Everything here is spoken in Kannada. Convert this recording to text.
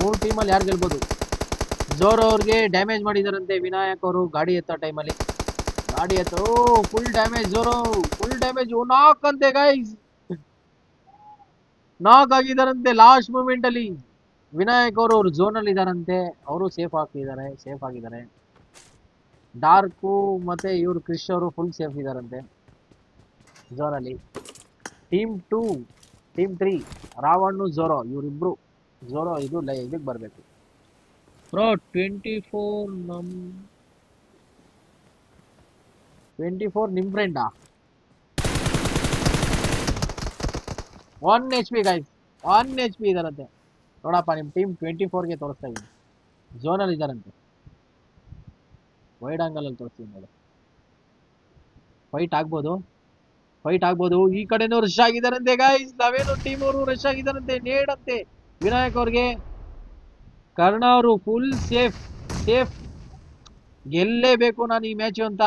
ಮೂರು ಟೀಮಲ್ಲಿ ಯಾರು ಗೆಲ್ಬೋದು? ಜೋರೋ ಅವ್ರಿಗೆ ಡ್ಯಾಮೇಜ್ ಮಾಡಿದಾರಂತೆ ವಿನಾಯಕ್ ಅವರು ಗಾಡಿ ಎತ್ತ ಟೈಮಲ್ಲಿ. ಗಾಡಿ ಎತ್ತ ಫುಲ್ ಡ್ಯಾಮೇಜ್. ಜೋರೋ ಫುಲ್ ಡ್ಯಾಮೇಜ್. ನಾಕ್ ಅಂತೆ ಗೈಸ್, ನಾಕ್ ಆಗಿದಾರಂತೆ ಲಾಸ್ಟ್ ಮೂಮೆಂಟ್ ಅಲ್ಲಿ. ವಿನಾಯಕ್ ಅವರು ಝೋನ್ ಅಲ್ಲಿ ಇದಾರಂತೆ, ಅವರು ಸೇಫ್ ಆಗಿದ್ದಾರೆ. ಡಾರ್ಕು ಮತ್ತೆ ಇವರು ಕ್ರಿಶ್ ಅವರು ಫುಲ್ ಸೇಫ್ ಇದಾರಂತೆ ಝೋನ್ ಅಲ್ಲಿ. ಟೀಮ್ 2 ಟೀಮ್ 3 ರಾವಣ್ಣು ಝೋರೋ ಇವರಿಬ್ರು. ಝೋರೋ ಇದಕ್ಕೆ ಬರ್ಬೇಕು ಬ್ರೋ. 24 ನಿಮ್ ಫ್ರೆಂಡಾ? 1 HP ಗೈಸ್, 1 HP ಇದಾರಂತೆ ನೋಡಪ್ಪ. ನಿಮ್ ಟೀಮ್ 24ಗೆ ತೋರಿಸ್ತಾ ಇದ್ದೀನಿ, ಝೋನಲ್ಲಿ ಇದಾರಂತೆ. ವೈಡ್ ಆಂಗಲ್ ಅಲ್ಲಿ ತೋರಿಸ್ತೀನಿ ನೋಡಿ. ಫೈಟ್ ಆಗ್ಬೋದು. ಈ ಕಡೆನೂ ರಶ್ ಆಗಿದಾರಂತೆ ಗೈಸ್. ನಾವೇನು ಟೀಮ್ ಅವರು ರಶ್ ಆಗಿದಾರಂತೆ. ನೇಡಂತೆ ವಿನಾಯಕ್ ಅವ್ರಿಗೆ. ಕರ್ಣ ಅವರು ಫುಲ್ ಸೇಫ್ ಗೆಲ್ಲೇಬೇಕು ನಾನು ಈ ಮ್ಯಾಚ್ ಅಂತ